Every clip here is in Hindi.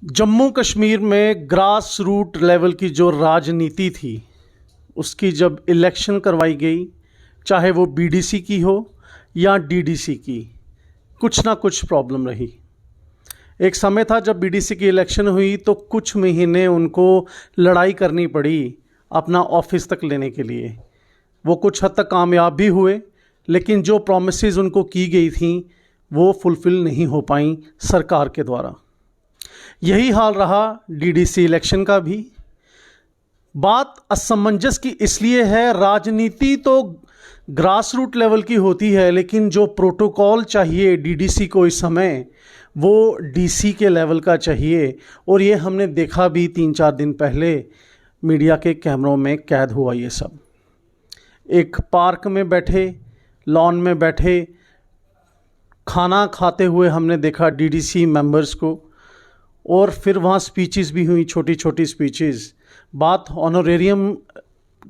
जम्मू कश्मीर में ग्रास रूट लेवल की जो राजनीति थी उसकी जब इलेक्शन करवाई गई, चाहे वो बीडीसी की हो या डीडीसी की, कुछ ना कुछ प्रॉब्लम रही। एक समय था जब बीडीसी की इलेक्शन हुई तो कुछ महीने उनको लड़ाई करनी पड़ी अपना ऑफिस तक लेने के लिए। वो कुछ हद तक कामयाब भी हुए, लेकिन जो प्रॉमिसेस उनको की गई थी वो फुलफ़िल नहीं हो पाई सरकार के द्वारा। यही हाल रहा डीडीसी इलेक्शन का भी। बात असमंजस की इसलिए है, राजनीति तो ग्रास रूट लेवल की होती है, लेकिन जो प्रोटोकॉल चाहिए डीडीसी को इस समय वो डीसी के लेवल का चाहिए। और ये हमने देखा भी 3-4 दिन पहले मीडिया के कैमरों में कैद हुआ। ये सब एक पार्क में बैठे, लॉन में बैठे, खाना खाते हुए हमने देखा डीडीसी मेंबर्स को, और फिर वहाँ स्पीचेस भी हुई, छोटी छोटी स्पीचेस। बात ऑनरेरियम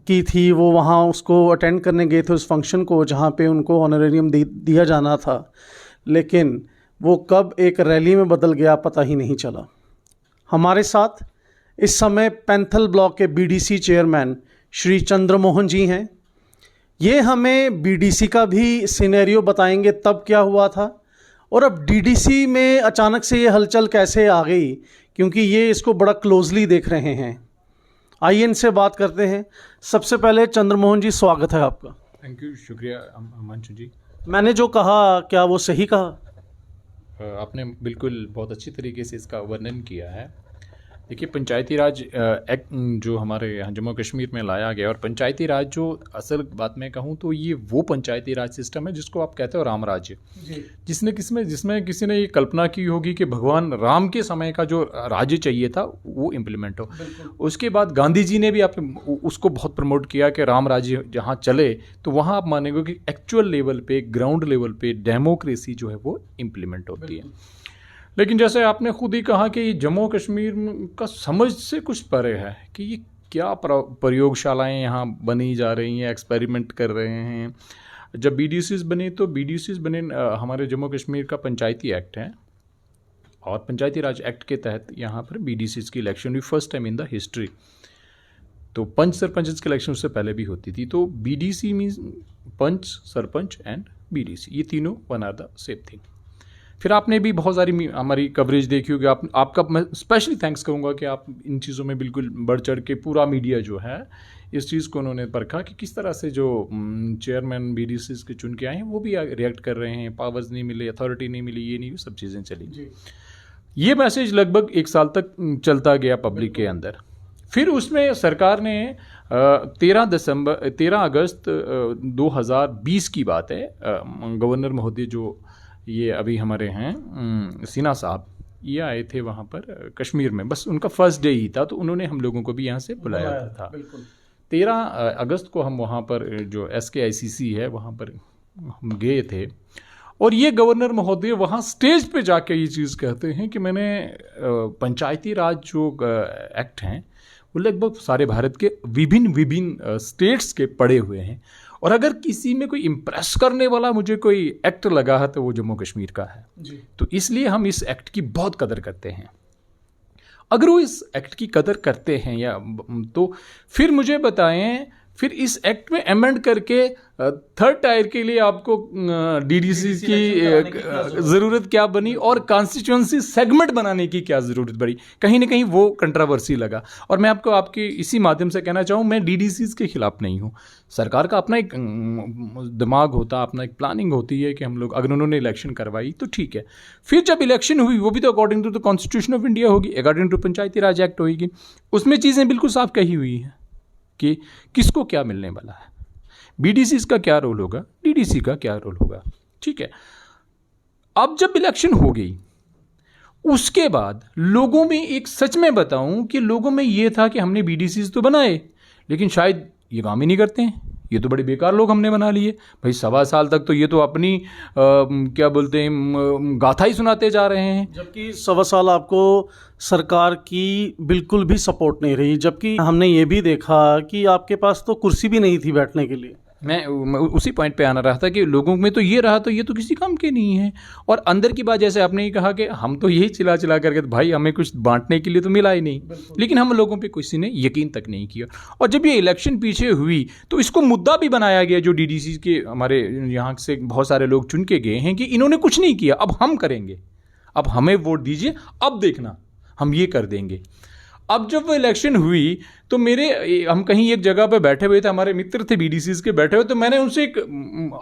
की थी, वो वहाँ उसको अटेंड करने गए थे उस फंक्शन को जहाँ पे उनको ऑनरेरियम दिया जाना था, लेकिन वो कब एक रैली में बदल गया पता ही नहीं चला। हमारे साथ इस समय पैंथल ब्लॉक के बीडीसी चेयरमैन श्री चंद्रमोहन जी हैं। ये हमें बीडीसी का भी सिनेरियो बताएंगे, तब क्या हुआ था और अब डीडीसी में अचानक से ये हलचल कैसे आ गई, क्योंकि ये इसको बड़ा क्लोजली देख रहे हैं। आइए इनसे बात करते हैं। सबसे पहले चंद्रमोहन जी, स्वागत है आपका। थैंक यू, शुक्रिया मंचू जी। मैंने जो कहा क्या वो सही कहा? आपने बिल्कुल बहुत अच्छी तरीके से इसका वर्णन किया है। देखिए, पंचायती राज एक्ट जो हमारे यहाँ जम्मू कश्मीर में लाया गया, और पंचायती राज जो असल बात में कहूँ तो ये वो पंचायती राज सिस्टम है जिसको आप कहते हो राम राज्य, जिसमें किसी ने ये कल्पना की होगी कि भगवान राम के समय का जो राज्य चाहिए था वो इम्प्लीमेंट हो। उसके बाद गांधी जी ने भी उसको बहुत प्रमोट किया कि राम राज्य जहाँ चले तो वहाँ आप मानेंगे कि एक्चुअल लेवल पे, ग्राउंड लेवल पे डेमोक्रेसी जो है वो इम्प्लीमेंट होती है। लेकिन जैसे आपने खुद ही कहा कि जम्मू कश्मीर का समझ से कुछ परे है कि ये क्या प्रयोगशालाएं यहाँ बनी जा रही हैं, एक्सपेरिमेंट कर रहे हैं। जब बीडीसीज बने हमारे जम्मू कश्मीर का पंचायती एक्ट है, और पंचायती राज एक्ट के तहत यहाँ पर बीडीसीज की इलेक्शन हुई first time in the history. तो पंच सरपंच की इलेक्शन उससे पहले भी होती थी। तो BDC means panch, sarpanch and BDC, ये तीनों one are the same thing. फिर आपने भी बहुत सारी हमारी कवरेज देखी होगी। आपका मैं स्पेशली थैंक्स कहूँगा कि आप इन चीज़ों में बिल्कुल बढ़ चढ़ के, पूरा मीडिया जो है इस चीज़ को उन्होंने परखा कि किस तरह से जो चेयरमैन बीडीसीज के चुन के आए हैं वो भी रिएक्ट कर रहे हैं। पावर्स नहीं मिले, अथॉरिटी नहीं मिली, ये नहीं, सब चीज़ें चली। ये मैसेज लगभग 1 साल तक चलता गया पब्लिक के अंदर। फिर उसमें सरकार ने 13 अगस्त 2020 की बात है, गवर्नर महोदय जो ये अभी हमारे हैं सिन्हा साहब, ये आए थे वहाँ पर कश्मीर में। बस उनका फर्स्ट डे ही था, तो उन्होंने हम लोगों को भी यहाँ से बुलाया था। 13 अगस्त को हम वहाँ पर जो SKICC है वहाँ पर हम गए थे, और ये गवर्नर महोदय वहाँ स्टेज पे जाके ये चीज़ कहते हैं कि मैंने पंचायती राज जो एक्ट हैं वो लगभग सारे भारत के विभिन्न स्टेट्स के पड़े हुए हैं, और अगर किसी में कोई इम्प्रेस करने वाला मुझे कोई एक्ट लगा है तो वो जम्मू कश्मीर का है जी। तो इसलिए हम इस एक्ट की बहुत कदर करते हैं। अगर वो इस एक्ट की कदर करते हैं या तो फिर मुझे बताएं, फिर इस एक्ट में अमेंड करके 3rd टायर के लिए आपको डीडीसी की ज़रूरत क्या बनी, और कॉन्स्टिट्यूंसी सेगमेंट बनाने की क्या ज़रूरत पड़ी। कहीं ना कहीं वो कंट्रावर्सी लगा। और मैं आपको आपके इसी माध्यम से कहना चाहूँ, मैं डीडीसीज के खिलाफ नहीं हूँ। सरकार का अपना एक दिमाग होता, अपना एक प्लानिंग होती है कि हम लोग, अगर उन्होंने इलेक्शन करवाई तो ठीक है। फिर जब इलेक्शन हुई वो भी तो according to the constitution of India होगी, according to Panchayati Raj act होगी। उसमें चीज़ें बिल्कुल साफ कही हुई हैं कि किसको क्या मिलने वाला है, बीडीसी का क्या रोल होगा, डीडीसी का क्या रोल होगा। ठीक है, अब जब इलेक्शन हो गई उसके बाद लोगों में, एक सच में बताऊं कि लोगों में ये था कि हमने बीडीसी तो बनाए, लेकिन शायद ये काम ही नहीं करते हैं, ये तो बड़े बेकार लोग हमने बना लिए। भाई 1.25 साल तक तो ये तो अपनी क्या बोलते हैं, गाथा ही सुनाते जा रहे हैं, जबकि 1.25 साल आपको सरकार की बिल्कुल भी सपोर्ट नहीं रही। जबकि हमने ये भी देखा कि आपके पास तो कुर्सी भी नहीं थी बैठने के लिए। मैं उसी पॉइंट पे आना रहा था कि लोगों में तो ये रहा तो ये तो किसी काम के नहीं है, और अंदर की बात जैसे आपने ही कहा कि हम तो यही चिल्ला चिल्ला करके भाई हमें कुछ बांटने के लिए तो मिला ही नहीं, लेकिन हम लोगों पे किसी ने यकीन तक नहीं किया। और जब ये इलेक्शन पीछे हुई तो इसको मुद्दा भी बनाया गया, जो डीडीसी के हमारे यहाँ से बहुत सारे लोग चुन के गए हैं कि इन्होंने कुछ नहीं किया, अब हम करेंगे, अब हमें वोट दीजिए, अब देखना हम ये कर देंगे। अब जब वो इलेक्शन हुई तो हम कहीं एक जगह पे बैठे हुए थे, हमारे मित्र थे बीडीसीज के बैठे हुए, तो मैंने उनसे एक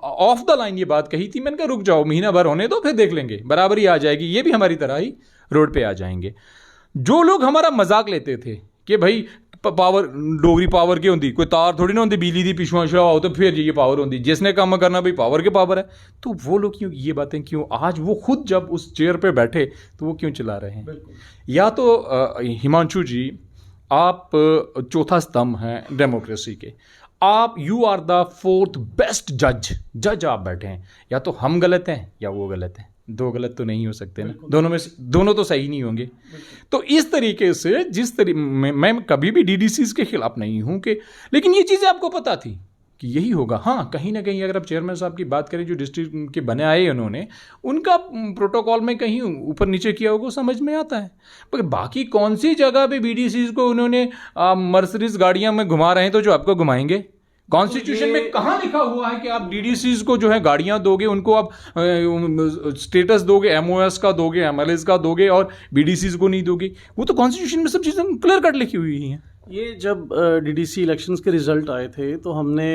ऑफ द लाइन ये बात कही थी, मैंने कहा रुक जाओ, महीना भर होने दो, फिर देख लेंगे, बराबरी आ जाएगी, ये भी हमारी तरह ही रोड पे आ जाएंगे। जो लोग हमारा मजाक लेते थे कि भाई पावर डोगरी पावर की होंगी, कोई तार थोड़ी ना होंगी बिजली दी पिछुआ छुआ तो फिर ये पावर होंगी, जिसने काम करना भाई पावर के पावर है। तो वो लोग क्यों ये बातें, क्यों आज वो खुद जब उस चेयर पे बैठे तो वो क्यों चला रहे हैं? या तो हिमांशु जी आप चौथा स्तंभ हैं डेमोक्रेसी के, आप you are the fourth best जज आप बैठे हैं, या तो हम गलत हैं या वो गलत हैं, दो गलत तो नहीं हो सकते ना, दोनों तो सही नहीं होंगे। तो इस तरीके से मैं कभी भी डीडीसीज के खिलाफ नहीं हूं कि, लेकिन ये चीज़ें आपको पता थी कि यही होगा। हाँ, कहीं ना कहीं अगर आप चेयरमैन साहब की बात करें जो डिस्ट्रिक्ट के बने आए उन्होंने, उनका प्रोटोकॉल में कहीं ऊपर नीचे किया होगा समझ में आता है, पर बाकी कौन सी जगह पे बीडीसीज को उन्होंने मर्सिडीज गाड़ियां में घुमा रहे हैं तो जो आपको घुमाएंगे? कॉन्स्टिट्यूशन में कहाँ लिखा हुआ है कि आप डीडीसीज को जो है गाड़ियां दोगे, उनको आप स्टेटस दोगे, एमओएस का दोगे, एमएलएस का दोगे, और बीडीसीज को नहीं दोगे? वो तो कॉन्स्टिट्यूशन में सब चीज़ें क्लियर कट लिखी हुई हैं। ये जब डीडीसी इलेक्शंस के रिज़ल्ट आए थे तो हमने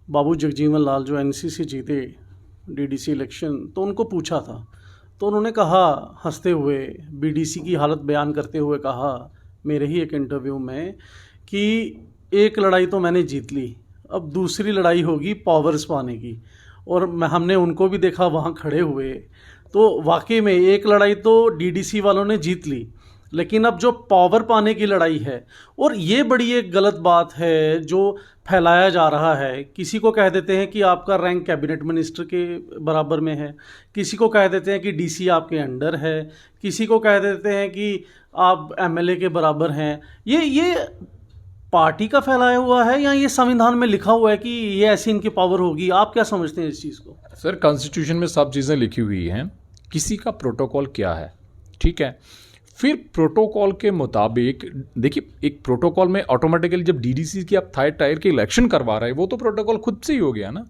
बाबू जगजीवन लाल जो एनसी से जीते डीडीसी इलेक्शन, तो उनको पूछा था, तो उन्होंने कहा हंसते हुए, बीडीसी की हालत बयान करते हुए कहा मेरे ही एक इंटरव्यू में कि एक लड़ाई तो मैंने जीत ली, अब दूसरी लड़ाई होगी पावर्स पाने की। और हमने उनको भी देखा वहाँ खड़े हुए, तो वाकई में एक लड़ाई तो डीडीसी वालों ने जीत ली, लेकिन अब जो पावर पाने की लड़ाई है, और ये बड़ी एक गलत बात है जो फैलाया जा रहा है। किसी को कह देते हैं कि आपका रैंक कैबिनेट मिनिस्टर के बराबर में है, किसी को कह देते हैं कि डीसी आपके अंडर है, किसी को कह देते हैं कि आप एमएलए के बराबर हैं। ये पार्टी का फैलाया हुआ है या ये संविधान में लिखा हुआ है कि ये ऐसी इनकी पावर होगी? आप क्या समझते हैं इस चीज़ को? सर, कॉन्स्टिट्यूशन में सब चीज़ें लिखी हुई हैं, किसी का प्रोटोकॉल क्या है, ठीक है, फिर प्रोटोकॉल के मुताबिक देखिए, एक प्रोटोकॉल में ऑटोमेटिकली जब डीडीसी की आप थर्ड टायर के इलेक्शन करवा रहे हैं, वो तो प्रोटोकॉल खुद से ही हो गया ना।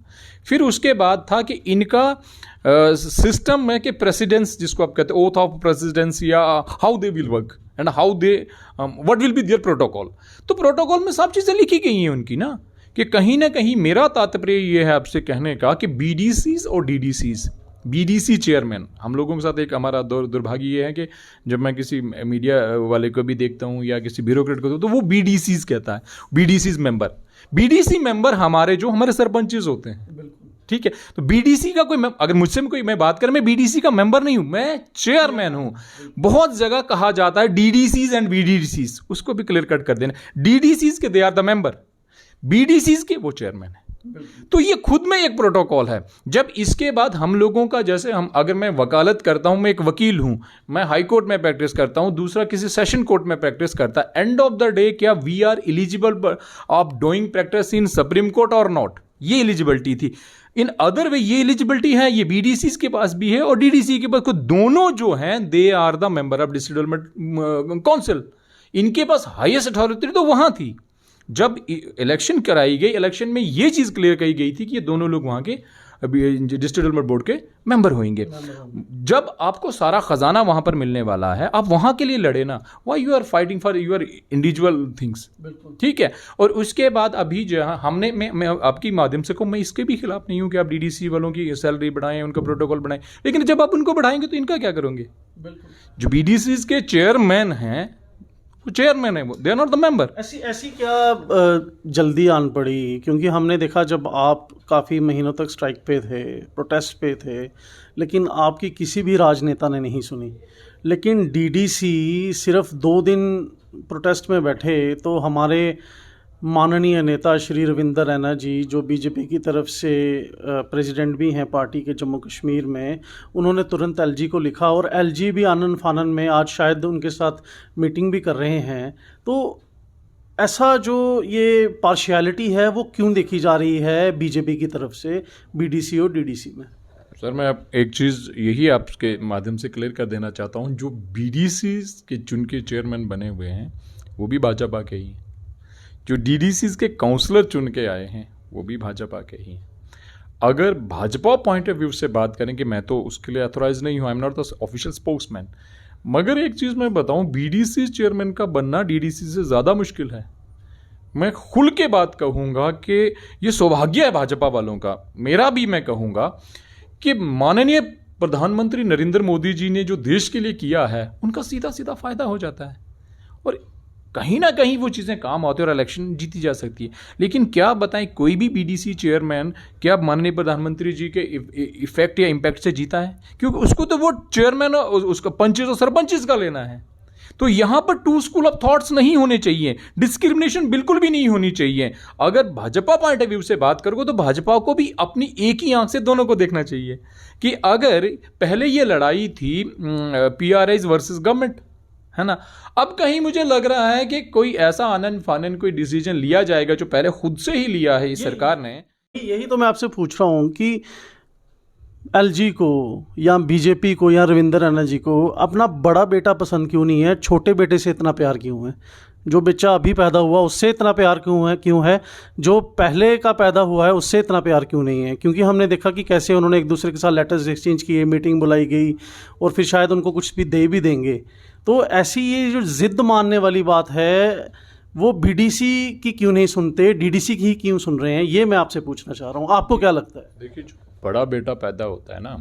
फिर उसके बाद था कि इनका सिस्टम में कि प्रेसिडेंस, जिसको आप कहते हैं ओथ ऑफ प्रेसिडेंस, या how they will work and how they what will be there protocol. तो प्रोटोकॉल में सब चीज़ें लिखी गई हैं उनकी ना, कि कहीं ना कहीं मेरा तात्पर्य ये है आपसे कहने का कि बीडीसीज और डीडीसीज, बीडीसी चेयरमैन, हम लोगों के साथ एक हमारा दुर्भाग्य ये है कि जब मैं किसी मीडिया वाले को भी देखता हूँ या किसी ब्यूरोक्रेट को, तो वो बीडीसीज कहता है, बीडीसीज मेंबर। बीडीसी मेंबर हमारे सरपंचेस होते हैं, ठीक है। तो बीडीसी का कोई, अगर मुझसे कोई मैं बात करें, मैं बीडीसी का मेंबर नहीं हूं, मैं चेयरमैन हूं। बहुत जगह कहा जाता है डीडीसीज एंड बीडीसीज, उसको भी क्लियर कट कर देना। डीडीसीज के दे आर द मेंबर, बीडीसीज के वो चेयरमैन है। तो ये खुद में एक प्रोटोकॉल है। जब इसके बाद हम लोगों का, जैसे अगर मैं वकालत करता हूं, मैं एक वकील हूं, मैं हाई कोर्ट में प्रैक्टिस करता हूं, दूसरा किसी सेशन कोर्ट में प्रैक्टिस करता है, एंड ऑफ द डे क्या we are eligible of doing practice in supreme court और नॉट? ये एलिजिबिलिटी थी। इन अदर वे ये एलिजिबिलिटी है, ये बीडीसी के पास भी है और डीडीसी के पास, दोनों जो हैं they are the member of district development council. इनके पास हाईएस्ट अथॉरिटी तो वहां थी। जब इलेक्शन कराई गई, इलेक्शन में ये चीज़ क्लियर कही गई थी कि ये दोनों लोग वहाँ के डिस्ट्रिक्ट डेवलपमेंट बोर्ड के मेंबर होंगे। जब आपको सारा खजाना वहाँ पर मिलने वाला है, आप वहाँ के लिए लड़े ना, why you are fighting for your individual things, ठीक है। और उसके बाद अभी जो है हमने, मैं आपकी माध्यम से कहूँ, मैं इसके भी खिलाफ नहीं हूँ कि आप डीडीसी वालों की सैलरी बढ़ाएं, उनका प्रोटोकॉल बढ़ाएं, लेकिन जब आप उनको बढ़ाएंगे तो इनका क्या करोगे? जो बीडीसी के चेयरमैन हैं, चेयरमैन है वो, they are not the member. ऐसी क्या जल्दी आन पड़ी? क्योंकि हमने देखा जब आप काफ़ी महीनों तक स्ट्राइक पे थे, प्रोटेस्ट पे थे, लेकिन आपकी किसी भी राजनेता ने नहीं सुनी। लेकिन डीडीसी सिर्फ 2 दिन प्रोटेस्ट में बैठे तो हमारे माननीय नेता श्री रविंदर रैना जी, जो बीजेपी की तरफ से प्रेसिडेंट भी हैं पार्टी के जम्मू कश्मीर में, उन्होंने तुरंत एलजी को लिखा, और एलजी भी आनन फानन में आज शायद उनके साथ मीटिंग भी कर रहे हैं। तो ऐसा जो ये पार्शियलिटी है वो क्यों देखी जा रही है बीजेपी की तरफ से बीडीसी और डीडीसी में? सर मैं अब एक चीज़ यही आपके माध्यम से क्लियर कर देना चाहता हूँ, जो बीडीसी के चुन के चेयरमैन बने हुए हैं वो भी भाजपा के ही हैं, जो डीडीसी के काउंसलर चुन के आए हैं वो भी भाजपा के ही हैं। अगर भाजपा पॉइंट ऑफ व्यू से बात करें कि मैं तो उसके लिए अथोराइज नहीं हूँ, I am not the official spokesman, मगर एक चीज़ मैं बताऊँ, बीडीसी चेयरमैन का बनना डीडीसी से ज़्यादा मुश्किल है। मैं खुल के बात कहूँगा कि ये सौभाग्य है भाजपा वालों का, मेरा भी मैं कहूँगा कि माननीय प्रधानमंत्री नरेंद्र मोदी जी ने जो देश के लिए किया है उनका सीधा सीधा फायदा हो जाता है और कहीं ना कहीं वो चीज़ें काम आती है और इलेक्शन जीती जा सकती है। लेकिन क्या बताएं, कोई भी बीडीसी चेयरमैन क्या माननीय प्रधानमंत्री जी के इफेक्ट या इम्पैक्ट से जीता है? क्योंकि उसको तो वो चेयरमैन उसका पंचेस और सरपंचेस का लेना है। तो यहाँ पर टू स्कूल ऑफ थॉट्स नहीं होने चाहिए, डिस्क्रिमिनेशन बिल्कुल भी नहीं होनी चाहिए। अगर भाजपा पॉइंट ऑफ व्यू से बात करोगे तो भाजपा को भी अपनी एक ही आंख से दोनों को देखना चाहिए कि अगर पहले ये लड़ाई थी पीआरआईज वर्सेस गवर्नमेंट, है ना, अब कहीं मुझे लग रहा है कि कोई ऐसा आनन फानन कोई डिसीजन लिया जाएगा जो पहले खुद से ही लिया है इस सरकार ने। यही तो मैं आपसे पूछ रहा हूँ कि एलजी को या बीजेपी को या रविंद्र रैना जी को अपना बड़ा बेटा पसंद क्यों नहीं है? छोटे बेटे से इतना प्यार क्यों है? जो बच्चा अभी पैदा हुआ उससे इतना प्यार क्यों है? जो पहले का पैदा हुआ है उससे इतना प्यार क्यों नहीं है? क्योंकि हमने देखा कि कैसे उन्होंने एक दूसरे के साथ लेटर्स एक्सचेंज किए, मीटिंग बुलाई गई और फिर शायद उनको कुछ भी दे भी देंगे। तो ऐसी ये जो ज़िद्द मानने वाली बात है वो बीडीसी की क्यों नहीं सुनते, डीडीसी की ही क्यों सुन रहे हैं? ये मैं आपसे पूछना चाह रहा हूँ, आपको क्या लगता है? देखिए, जो बड़ा बेटा पैदा होता है ना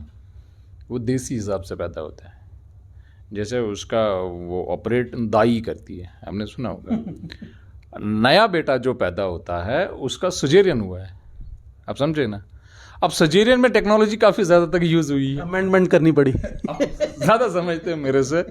वो देसी हिसाब से पैदा होता है। जैसे उसका वो ऑपरेट दाई करती है, हमने सुना होगा। नया बेटा जो पैदा होता है उसका सजेरियन हुआ है, आप समझे ना। अब सजेरियन में टेक्नोलॉजी काफ़ी ज़्यादा तक यूज़ हुई है, अमेंडमेंट करनी पड़ी। ज़्यादा समझते हो मेरे से।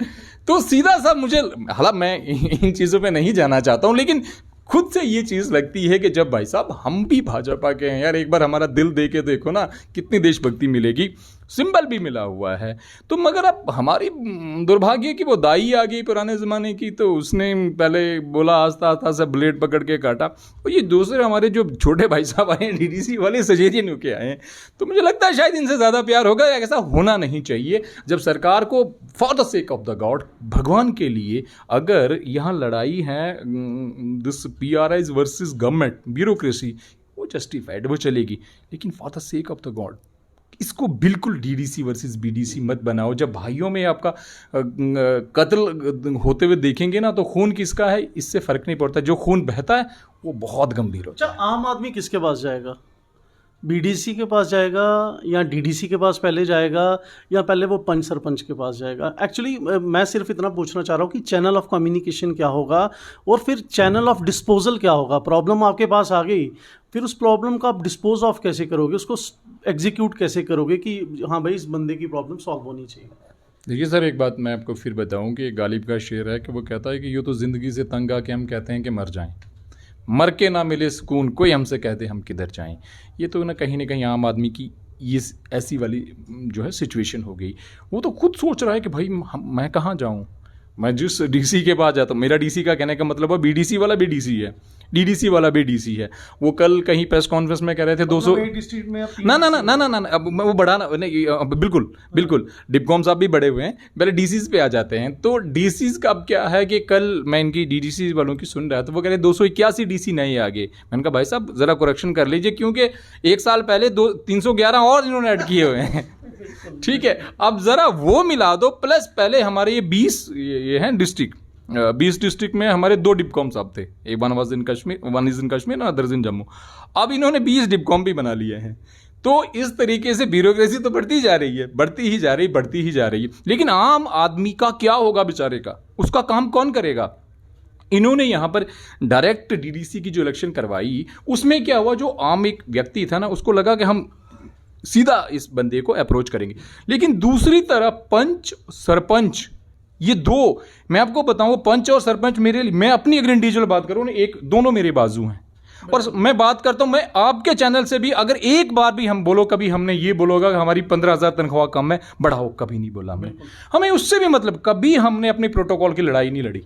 तो सीधा सा मुझे, हालांकि मैं इन चीज़ों पे नहीं जाना चाहता हूँ, लेकिन खुद से ये चीज़ लगती है कि जब भाई साहब हम भी भाजपा के हैं यार, एक बार हमारा दिल दे के देखो ना, कितनी देशभक्ति मिलेगी। सिंबल भी मिला हुआ है। तो मगर अब हमारी दुर्भाग्य कि वो दाई आ गई पुराने ज़माने की, तो उसने पहले बोला आस्ता आस्ता से ब्लेड पकड़ के काटा। और ये दूसरे हमारे जो छोटे भाई साहब आए हैं डीडीसी वाले, सजेरियन होके आए हैं, तो मुझे लगता है शायद इनसे ज़्यादा प्यार होगा। ऐसा होना नहीं चाहिए। जब सरकार को for the sake of the God, भगवान के लिए, अगर यहाँ लड़ाई है दिस पीआरआईज वर्सेस गवर्नमेंट ब्यूरोक्रेसी, वो जस्टिफाइड, वो चलेगी। लेकिन for the sake of the God इसको बिल्कुल डीडीसी वर्सेस बीडीसी मत बनाओ। जब भाइयों में आपका कत्ल होते हुए देखेंगे ना, तो खून किसका है इससे फ़र्क नहीं पड़ता, जो खून बहता है वो बहुत गंभीर होता है। अच्छा, आम आदमी किसके पास जाएगा? बीडीसी के पास जाएगा या डीडीसी के पास पहले जाएगा, या पहले वो पंच सरपंच के पास जाएगा? एक्चुअली मैं सिर्फ इतना पूछना चाह रहा हूँ कि चैनल ऑफ कम्युनिकेशन क्या होगा और फिर चैनल ऑफ डिस्पोजल क्या होगा। प्रॉब्लम आपके पास आ गई, फिर उस प्रॉब्लम का आप डिस्पोज ऑफ कैसे करोगे, उसको एग्जीक्यूट कैसे करोगे कि हाँ भाई इस बंदे की प्रॉब्लम सॉल्व होनी चाहिए। देखिए सर, एक बात मैं आपको फिर बताऊं कि गालिब का शेर है कि वो कहता है कि ये तो ज़िंदगी से तंग आके हम कहते हैं कि मर जाएं, मर के ना मिले सुकून, कोई हमसे कहते हम किधर जाएं। ये तो ना कहीं आम आदमी की ये ऐसी वाली जो है सिचुएशन हो गई। वो तो खुद सोच रहा है कि भाई मैं कहाँ जाऊँ, मैं जिस डीसी के पास जाता हूँ, मेरा डीसी का कहने का मतलब है बीडीसी वाला भी डीसी है, डीडीसी वाला भी डीसी है। वो कल कहीं प्रेस कॉन्फ्रेंस में कह रहे थे 200 ना ना ना ना ना ना अब वो बढ़ाना नहीं, बिल्कुल बिल्कुल डिपकॉम साहब भी बड़े हुए हैं, पहले डीसीज पे आ जाते हैं। तो डीसीज का अब क्या है कि कल मैं इनकी डीडीसी वालों की सुन रहा था, वो कह रहे 281 डीसी नए आ गए। मैंने कहा भाई साहब ज़रा करेक्शन कर लीजिए, क्योंकि एक साल पहले 311 और इन्होंने ऐड किए हुए हैं। ठीक है, अब ज़रा वो मिला दो, प्लस पहले हमारे ये 20 ये हैं डिस्ट्रिक्ट, 20 डिस्ट्रिक्ट में हमारे 2 डिपकॉम साहब थे, एक वन इज़ इन कश्मीर और अदर्स इन जम्मू। अब इन्होंने 20 डिपकॉम भी बना लिए हैं। तो इस तरीके से ब्यूरोक्रेसी तो बढ़ती जा रही है, बढ़ती ही जा रही है। लेकिन आम आदमी का क्या होगा बेचारे का, उसका काम कौन करेगा? इन्होंने यहाँ पर डायरेक्ट डीडीसी की जो इलेक्शन करवाई, उसमें क्या हुआ, जो आम एक व्यक्ति था ना, उसको लगा कि हम सीधा इस बंदे को अप्रोच करेंगे। लेकिन दूसरी तरफ पंच सरपंच, ये दो, मैं आपको बताऊं, पंच और सरपंच मेरे लिए, मैं अपनी अगर इंडिविजुअल बात करूं ना, एक दोनों मेरे बाजू हैं। और मैं बात करता हूं, मैं आपके चैनल से भी अगर एक बार भी हम बोलो, कभी हमने ये बोलोगा कि हमारी 15,000 तनख्वाह कम है, बढ़ाओ, कभी नहीं बोला हमने। हमें उससे भी मतलब, कभी हमने अपने प्रोटोकॉल की लड़ाई नहीं लड़ी,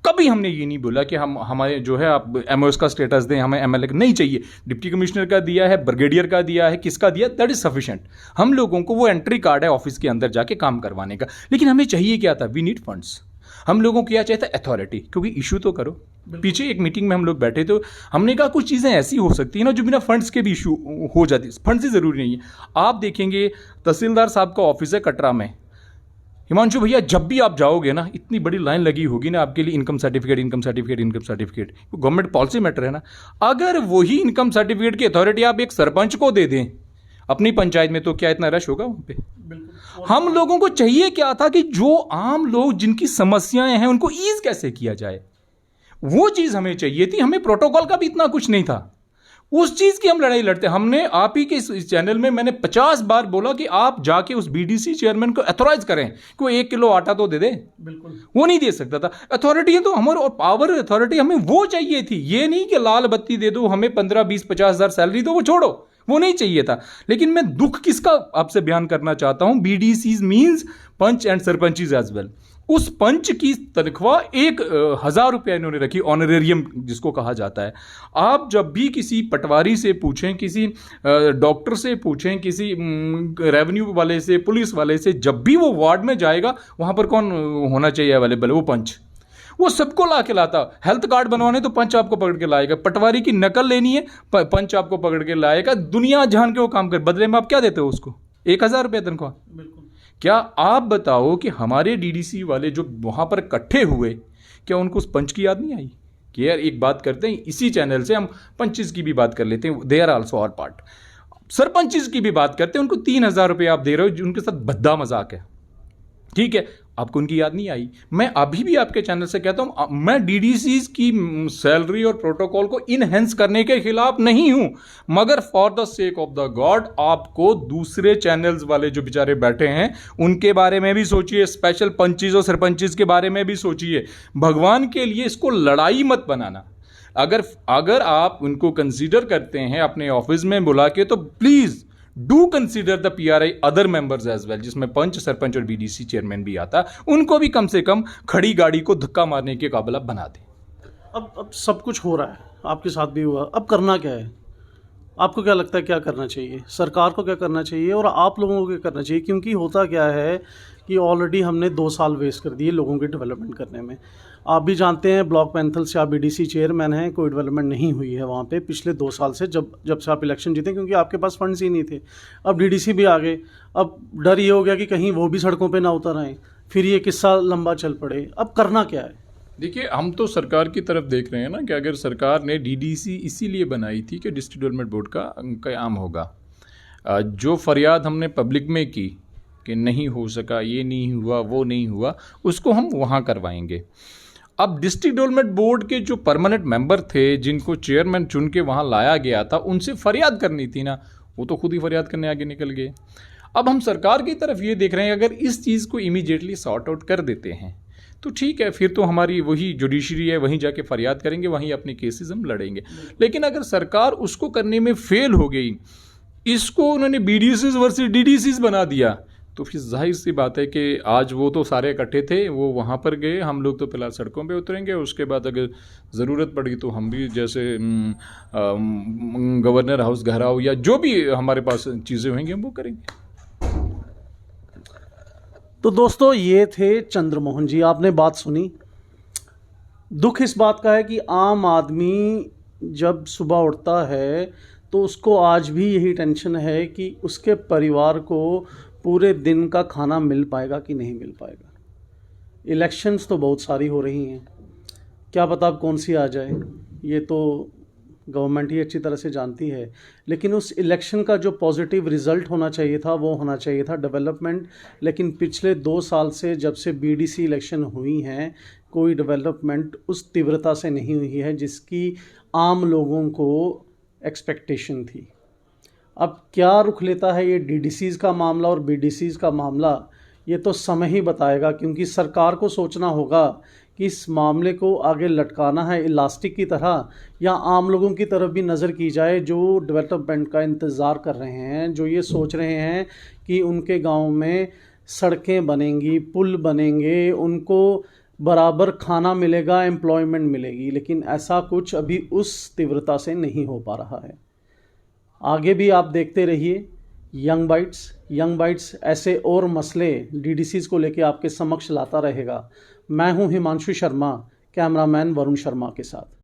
कभी हमने ये नहीं बोला कि हम हमारे जो है आप एमओएस का स्टेटस दें, हमें एमएलए नहीं चाहिए। डिप्टी कमिश्नर का दिया है, ब्रिगेडियर का दिया है, किसका दिया, दैट इज सफिशिएंट। हम लोगों को वो एंट्री कार्ड है ऑफिस के अंदर जाके काम करवाने का। लेकिन हमें चाहिए क्या था, वी नीड फंड्स। हम लोगों को क्या चाहिए था, अथॉरिटी, क्योंकि इशू तो करो। पीछे एक मीटिंग में हम लोग बैठे तो हमने कहा कुछ चीज़ें ऐसी हो सकती है ना जो बिना फंड्स के भी इशू हो जाती है। फंड्स ही ज़रूरी नहीं है। आप देखेंगे तहसीलदार साहब का ऑफिस है कटरा में, हिमांशु भैया जब भी आप जाओगे ना, इतनी बड़ी लाइन लगी होगी ना आपके लिए, income certificate, income certificate, income certificate. Government policy matter है ना। अगर वही इनकम सर्टिफिकेट की अथॉरिटी आप एक सरपंच को दे दें अपनी पंचायत में, तो क्या इतना रश होगा वहाँ पे? हम लोगों को चाहिए क्या था कि जो आम लोग जिनकी समस्याएं हैं उनको ईज कैसे किया जाए, वो चीज़ हमें चाहिए थी। हमें प्रोटोकॉल का भी इतना कुछ नहीं था। उस चीज़ की हम लड़ाई लड़ते। हमने आप ही के इस चैनल में मैंने 50 बार बोला कि आप जाके उस बीडीसी चेयरमैन को अथोराइज करें कि वो 1 किलो आटा तो दे दे। बिल्कुल वो नहीं दे सकता था। अथॉरिटी है तो हमारे, और पावर अथॉरिटी हमें वो चाहिए थी। ये नहीं कि लाल बत्ती दे दो, हमें 15, 20, 50 हज़ार सैलरी दो, वो छोड़ो, वो नहीं चाहिए था। लेकिन मैं दुख किसका आपसे बयान करना चाहता हूं, BDCs means panch and sarpanches as well. उस पंच की तनख्वाह 1,000 रुपया इन्होंने रखी, ऑनरेरियम जिसको कहा जाता है। आप जब भी किसी पटवारी से पूछें, किसी डॉक्टर से पूछें, किसी रेवेन्यू वाले से, पुलिस वाले से, जब भी वो वार्ड में जाएगा वहाँ पर कौन होना चाहिए अवेलेबल, वो पंच। वो सबको ला के लाता। हेल्थ कार्ड बनवाने तो पंच आपको पकड़ के लाएगा, पटवारी की नकल लेनी है पंच आपको पकड़ के लाएगा। दुनिया जान के वो काम कर, बदले में आप क्या देते हो उसको, 1,000 रुपये तनख्वाह। बिल्कुल। क्या आप बताओ कि हमारे डीडीसी वाले जो वहां पर इकट्ठे हुए, क्या उनको उस पंच की याद नहीं आई कि यार एक बात करते हैं, इसी चैनल से हम पंचेस की भी बात कर लेते हैं, they are also our part. Sarpanches की भी बात करते हैं, उनको 3,000 रुपये आप दे रहे हो, उनके साथ भद्दा मजाक है, ठीक है, आपको उनकी याद नहीं आई। मैं अभी भी आपके चैनल से कहता हूं, मैं डीडीसीज की सैलरी और प्रोटोकॉल को इनहेंस करने के खिलाफ नहीं हूं, मगर for the sake of the God आपको दूसरे चैनल्स वाले जो बेचारे बैठे हैं उनके बारे में भी सोचिए, स्पेशल पंचेस और सरपंचेस के बारे में भी सोचिए। भगवान के लिए इसको लड़ाई मत बनाना। अगर आप उनको कंसीडर करते हैं अपने ऑफिस में बुला के, तो please do consider the PRI other members as well, जिसमें पंच, सरपंच और बीडीसी चेयरमैन भी आता, उनको भी कम से कम खड़ी गाड़ी को धक्का मारने के काबिल बना दें। अब सब कुछ हो रहा है, आपके साथ भी हुआ, अब करना क्या है? आपको क्या लगता है क्या करना चाहिए? सरकार को क्या करना चाहिए और आप लोगों को क्या करना चाहिए? क्योंकि होता क्या है कि ऑलरेडी हमने 2 साल वेस्ट कर दिए लोगों की डेवलपमेंट करने में। आप भी जानते हैं ब्लॉक पैंथल से आप बीडीसी चेयरमैन हैं, कोई डेवलपमेंट नहीं हुई है वहाँ पे पिछले 2 साल से, जब से आप इलेक्शन जीते, क्योंकि आपके पास फंड्स ही नहीं थे। अब डीडीसी भी आ गए, अब डर ये हो गया कि कहीं वो भी सड़कों पे ना उतर आए, फिर ये किस्सा लंबा चल पड़े। अब करना क्या है? देखिए, हम तो सरकार की तरफ देख रहे हैं ना कि अगर सरकार ने डीडीसी इसीलिए बनाई थी कि डिस्ट्रिक्ट डेवलपमेंट बोर्ड का क़याम होगा। जो फरियाद हमने पब्लिक में की कि नहीं हो सका, ये नहीं हुआ, वो नहीं हुआ, उसको हम वहाँ करवाएंगे। अब डिस्ट्रिक्ट डेवलपमेंट बोर्ड के जो परमानेंट मेंबर थे, जिनको चेयरमैन चुन के वहाँ लाया गया था, उनसे फरियाद करनी थी ना, वो तो खुद ही फरियाद करने आगे निकल गए। अब हम सरकार की तरफ ये देख रहे हैं, अगर इस चीज़ को इमीडिएटली सॉर्ट आउट कर देते हैं तो ठीक है, फिर तो हमारी वही जुडिशरी है, वहीं जाके फरियाद करेंगे, वहीं अपने केसेस हम लड़ेंगे। लेकिन अगर सरकार उसको करने में फेल हो गई, इसको उन्होंने बीडीसीज वर्सेस डीडीसीज बना दिया, तो फिर जाहिर सी बात है कि आज वो तो सारे इकट्ठे थे, वो वहाँ पर गए, हम लोग तो फिलहाल सड़कों पे उतरेंगे। उसके बाद अगर ज़रूरत पड़ी तो हम भी जैसे गवर्नर हाउस घेराव या जो भी हमारे पास चीज़ें होंगी हम वो करेंगे। तो दोस्तों, ये थे चंद्रमोहन जी, आपने बात सुनी। दुख इस बात का है कि आम आदमी जब सुबह उठता है तो उसको आज भी यही टेंशन है कि उसके परिवार को पूरे दिन का खाना मिल पाएगा कि नहीं मिल पाएगा। इलेक्शंस तो बहुत सारी हो रही हैं, क्या पता अब कौन सी आ जाए, ये तो गवर्नमेंट ही अच्छी तरह से जानती है। लेकिन उस इलेक्शन का जो पॉजिटिव रिज़ल्ट होना चाहिए था वो होना चाहिए था डेवलपमेंट। लेकिन पिछले 2 साल से जब से बीडीसी इलेक्शन हुई हैं, कोई डेवलपमेंट उस तीव्रता से नहीं हुई है जिसकी आम लोगों को एक्सपेक्टेशन थी। अब क्या रुख लेता है ये डीडीसीज़ का मामला और बीडीसीज़ का मामला, ये तो समय ही बताएगा। क्योंकि सरकार को सोचना होगा कि इस मामले को आगे लटकाना है इलास्टिक की तरह, या आम लोगों की तरफ भी नज़र की जाए जो डेवलपमेंट का इंतज़ार कर रहे हैं, जो ये सोच रहे हैं कि उनके गांव में सड़कें बनेंगी, पुल बनेंगे, उनको बराबर खाना मिलेगा, एम्प्लॉयमेंट मिलेगी, लेकिन ऐसा कुछ अभी उस तीव्रता से नहीं हो पा रहा है। आगे भी आप देखते रहिए यंग बाइट्स ऐसे और मसले डीडीसीज़ को लेके आपके समक्ष लाता रहेगा। मैं हूं हिमांशु शर्मा, कैमरामैन वरुण शर्मा के साथ।